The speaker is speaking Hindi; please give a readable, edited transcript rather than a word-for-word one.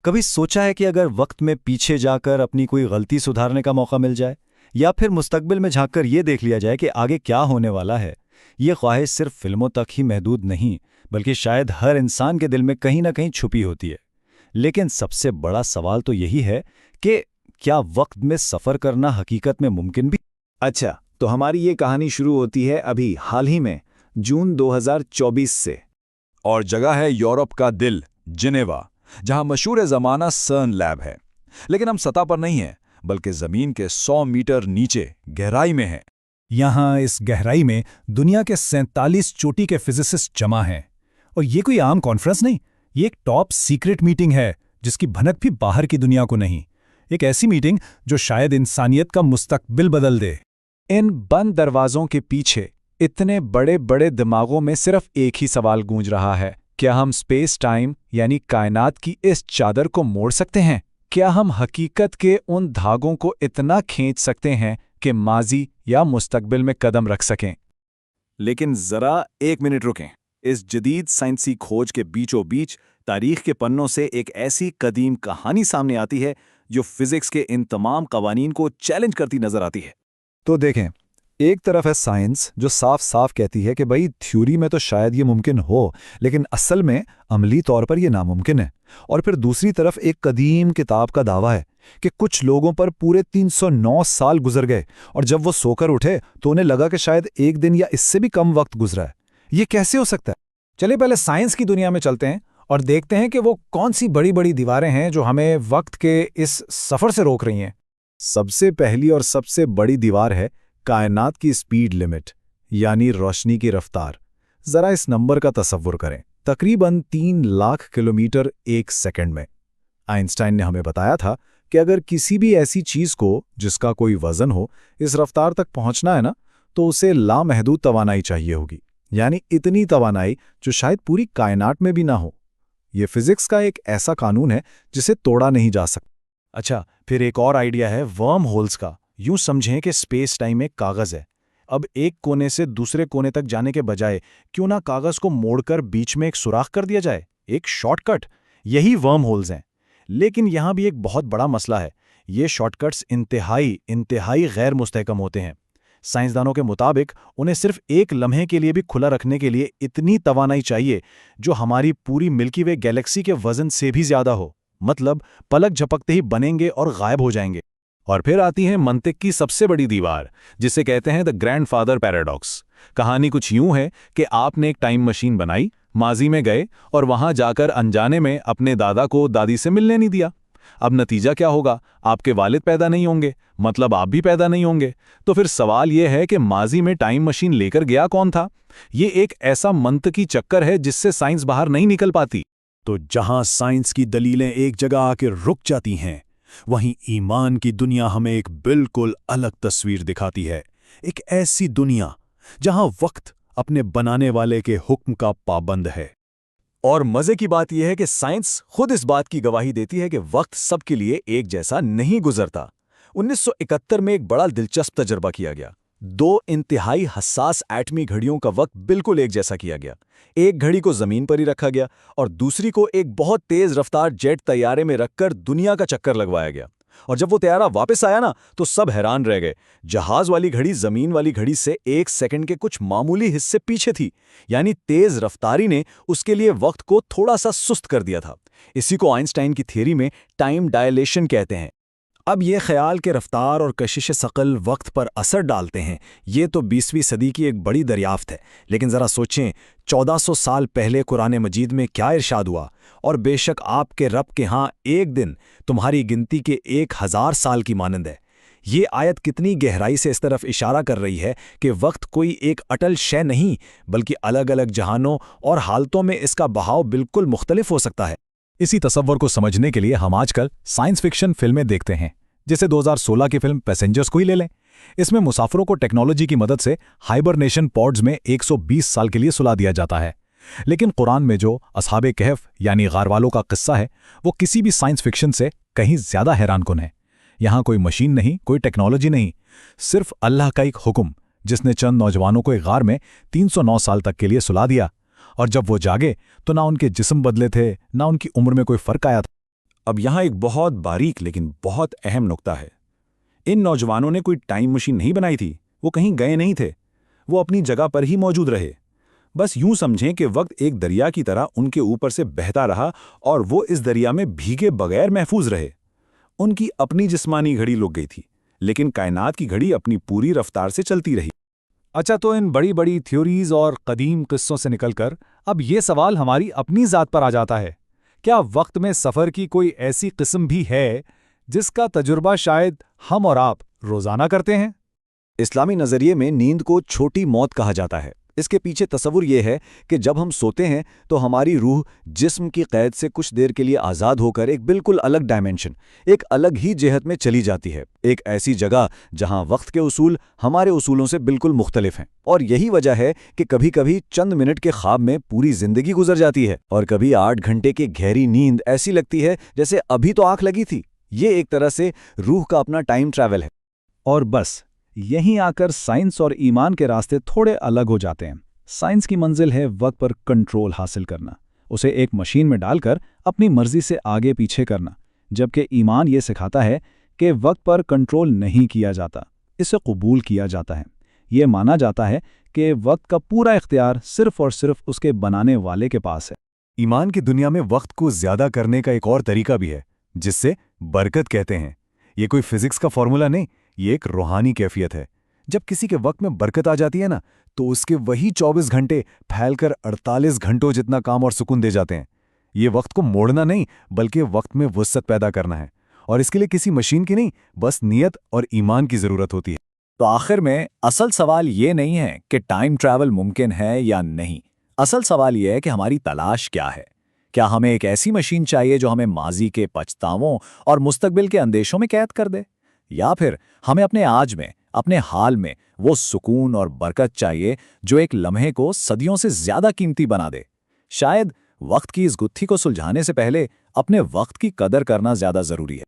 कभी सोचा है कि अगर वक्त में पीछे जाकर अपनी कोई गलती सुधारने का मौका मिल जाए, या फिर मुस्तकबिल में झांककर ये देख लिया जाए कि आगे क्या होने वाला है? ये ख्वाहिश सिर्फ फिल्मों तक ही महदूद नहीं, बल्कि शायद हर इंसान के दिल में कहीं ना कहीं छुपी होती है। लेकिन सबसे बड़ा सवाल तो यही है कि क्या वक्त में सफ़र करना हकीकत में मुमकिन भी? अच्छा, तो हमारी ये कहानी शुरू होती है अभी हाल ही में, जून 2024 से। और जगह है यूरोप का दिल, जिनेवा, जहां मशहूर ज़माना सर्न लैब है। लेकिन हम सतह पर नहीं हैं, बल्कि ज़मीन के 100 मीटर नीचे गहराई में हैं। यहाँ इस गहराई में दुनिया के 47 चोटी के फिजिसिस्ट जमा हैं। और ये कोई आम कॉन्फ्रेंस नहीं, ये एक टॉप सीक्रेट मीटिंग है जिसकी भनक भी बाहर की दुनिया को नहीं। एक ऐसी मीटिंग जो शायद इंसानियत का मुस्तकबिल बदल दे। इन बंद दरवाजों के पीछे इतने बड़े बड़े दिमागों में सिर्फ एक ही सवाल गूंज रहा है, क्या हम स्पेस टाइम यानी कायनात की इस चादर को मोड़ सकते हैं? क्या हम हकीकत के उन धागों को इतना खींच सकते हैं कि माजी या मुस्तकबिल में कदम रख सकें? लेकिन ज़रा एक मिनट रुकें। इस जदीद साइंसी खोज के बीचों बीच तारीख के पन्नों से एक ऐसी कदीम कहानी सामने आती है जो फिजिक्स के इन तमाम कवानीन को चैलेंज करती नजर आती है। तो देखें, एक तरफ है साइंस जो साफ साफ कहती है कि भाई थ्योरी में तो शायद ये मुमकिन हो, लेकिन असल में अमली तौर पर ये नामुमकिन है। और फिर दूसरी तरफ एक कदीम किताब का दावा है कि कुछ लोगों पर पूरे 309 साल गुजर गए और जब वो सोकर उठे तो उन्हें लगा कि शायद एक दिन या इससे भी कम वक्त गुजरा है। ये कैसे हो सकता है? चलिए पहले साइंस की दुनिया में चलते हैं और देखते हैं कि वो कौन सी बड़ी बड़ी दीवारें हैं जो हमें वक्त के इस सफ़र से रोक रही हैं। सबसे पहली और सबसे बड़ी दीवार है कायनात की स्पीड लिमिट, यानी रोशनी की रफ्तार। जरा इस नंबर का तसव्वुर करें, तकरीबन 3 लाख किलोमीटर एक सेकंड में। आइंस्टाइन ने हमें बताया था कि अगर किसी भी ऐसी चीज को जिसका कोई वजन हो इस रफ्तार तक पहुंचना है ना, तो उसे लामहदूद तवानाई चाहिए होगी, यानी इतनी तवानाई जो शायद पूरी कायनात में भी ना हो। यह फिजिक्स का एक ऐसा कानून है जिसे तोड़ा नहीं जा सकता। अच्छा, फिर एक और आइडिया है वर्म होल्स का। यूं समझें कि स्पेस टाइम एक कागज़ है। अब एक कोने से दूसरे कोने तक जाने के बजाय क्यों ना कागज़ को मोड़कर बीच में एक सुराख कर दिया जाए, एक शॉर्टकट। यही वर्म होल्स हैं। लेकिन यहां भी एक बहुत बड़ा मसला है, ये शॉर्टकट्स इंतहाई गैर मुस्तहकम होते हैं। साइंसदानों के मुताबिक उन्हें सिर्फ एक लम्हे के लिए भी खुला रखने के लिए इतनी तवानाई चाहिए जो हमारी पूरी मिल्की वे गैलेक्सी के वजन से भी ज्यादा हो। मतलब पलक झपकते ही बनेंगे और गायब हो जाएंगे। और फिर आती है मंतिक की सबसे बड़ी दीवार, जिसे कहते हैं द ग्रैंडफादर पैराडॉक्स। कहानी कुछ यूं है कि आपने एक टाइम मशीन बनाई, माजी में गए और वहां जाकर अनजाने में अपने दादा को दादी से मिलने नहीं दिया। अब नतीजा क्या होगा? आपके वालिद पैदा नहीं होंगे, मतलब आप भी पैदा नहीं होंगे। तो फिर सवाल यह है कि माजी में टाइम मशीन लेकर गया कौन था? ये एक ऐसा मंतकी चक्कर है जिससे साइंस बाहर नहीं निकल पाती। तो जहां साइंस की दलीलें एक जगह आकर रुक जाती हैं, वहीं ईमान की दुनिया हमें एक बिल्कुल अलग तस्वीर दिखाती है। एक ऐसी दुनिया जहां वक्त अपने बनाने वाले के हुक्म का पाबंद है। और मजे की बात यह है कि साइंस खुद इस बात की गवाही देती है कि वक्त सबके लिए एक जैसा नहीं गुजरता। 1971 में एक बड़ा दिलचस्प तजर्बा किया गया। 2 इंतहाई हसास एटमी घड़ियों का वक्त बिल्कुल एक जैसा किया गया। एक घड़ी को जमीन पर ही रखा गया और दूसरी को एक बहुत तेज रफ्तार जेट तैयारे में रखकर दुनिया का चक्कर लगवाया गया। और जब वो तैयारा वापस आया ना, तो सब हैरान रह गए। जहाज वाली घड़ी जमीन वाली घड़ी से 1 सेकंड के कुछ मामूली हिस्से पीछे थी, यानी तेज रफ्तारी ने उसके लिए वक्त को थोड़ा सा सुस्त कर दिया था। इसी को आइंस्टाइन की थ्योरी में टाइम डायलेशन कहते हैं। अब ये ख्याल के रफ्तार और कशिश शकल वक्त पर असर डालते हैं, ये तो 20वीं सदी की एक बड़ी दरियाफ्त है। लेकिन ज़रा सोचें, 1400 साल पहले कुरान मजीद में क्या इरशाद हुआ? और बेशक आपके रब के यहाँ एक दिन तुम्हारी गिनती के 1000 साल की मानंद है। ये आयत कितनी गहराई से इस तरफ इशारा कर रही है कि वक्त कोई एक अटल शय नहीं, बल्कि अलग अलग जहानों और हालतों में इसका बहाव बिल्कुल मुख्तलिफ हो सकता है। इसी तसव्वुर को समझने के लिए हम आजकल साइंस फिक्शन फिल्में देखते हैं, जैसे 2016 की फिल्म पैसेंजर्स को ही ले लें। इसमें मुसाफिरों को टेक्नोलॉजी की मदद से हाइबरनेशन पॉड्स में 120 साल के लिए सुला दिया जाता है। लेकिन कुरान में जो असहाबे कहफ यानी गार वालों का किस्सा है, वो किसी भी साइंस फिक्शन से कहीं ज्यादा हैरानकुन है। यहाँ कोई मशीन नहीं, कोई टेक्नोलॉजी नहीं, सिर्फ अल्लाह का एक हुक्म, जिसने चंद नौजवानों को एक गार में 309 साल तक के लिए सुला दिया। और जब वो जागे तो ना उनके जिस्म बदले थे, ना उनकी उम्र में कोई फर्क आया था। अब यहाँ एक बहुत बारीक लेकिन बहुत अहम नुक्ता है। इन नौजवानों ने कोई टाइम मशीन नहीं बनाई थी, वो कहीं गए नहीं थे, वो अपनी जगह पर ही मौजूद रहे। बस यूं समझें कि वक्त एक दरिया की तरह उनके ऊपर से बहता रहा और वो इस दरिया में भीगे बगैर महफूज रहे। उनकी अपनी जिस्मानी घड़ी रुक गई थी, लेकिन कायनात की घड़ी अपनी पूरी रफ्तार से चलती रही। अच्छा, तो इन बड़ी बड़ी थ्योरीज और कदीम किस्सों से निकलकर अब ये सवाल हमारी अपनी ज़ात पर आ जाता है, क्या वक्त में सफ़र की कोई ऐसी किस्म भी है जिसका तजुर्बा शायद हम और आप रोज़ाना करते हैं? इस्लामी नज़रिए में नींद को छोटी मौत कहा जाता है। इसके पीछे तसव्वुर यह है कि जब हम सोते हैं तो हमारी रूह जिस्म की कैद से कुछ देर के लिए आज़ाद होकर एक बिल्कुल अलग डायमेंशन, एक अलग ही जिहत में चली जाती है, एक ऐसी जगह जहां वक्त के उसूल हमारे उसूलों से बिल्कुल मुख्तलिफ हैं। और यही वजह है कि कभी कभी चंद मिनट के ख्वाब में पूरी जिंदगी गुजर जाती है और कभी 8 घंटे की गहरी नींद ऐसी लगती है जैसे अभी तो आंख लगी थी। ये एक तरह से रूह का अपना टाइम ट्रैवल है। और बस यहीं आकर साइंस और ईमान के रास्ते थोड़े अलग हो जाते हैं। साइंस की मंजिल है वक्त पर कंट्रोल हासिल करना, उसे एक मशीन में डालकर अपनी मर्जी से आगे पीछे करना, जबकि ईमान ये सिखाता है कि वक्त पर कंट्रोल नहीं किया जाता, इसे कबूल किया जाता है। ये माना जाता है कि वक्त का पूरा इख्तियार सिर्फ और सिर्फ उसके बनाने वाले के पास है। ईमान की दुनिया में वक्त को ज्यादा करने का एक और तरीका भी है, जिससे बरकत कहते हैं। ये कोई फिजिक्स का फॉर्मूला नहीं, ये एक रूहानी कैफियत है। जब किसी के वक्त में बरकत आ जाती है ना, तो उसके वही 24 घंटे फैलकर 48 घंटों जितना काम और सुकून दे जाते हैं। ये वक्त को मोड़ना नहीं, बल्कि वक्त में वुसअत पैदा करना है, और इसके लिए किसी मशीन की नहीं, बस नियत और ईमान की जरूरत होती है। तो आखिर में असल सवाल ये नहीं है कि टाइम ट्रैवल मुमकिन है या नहीं। असल सवाल ये है कि हमारी तलाश क्या है। क्या हमें एक ऐसी मशीन चाहिए जो हमें माजी के पछतावों और मुस्तकबिल के अंदेशों में कैद कर दे, या फिर हमें अपने आज में, अपने हाल में वो सुकून और बरकत चाहिए जो एक लम्हे को सदियों से ज्यादा कीमती बना दे। शायद वक्त की इस गुत्थी को सुलझाने से पहले अपने वक्त की कदर करना ज्यादा जरूरी है।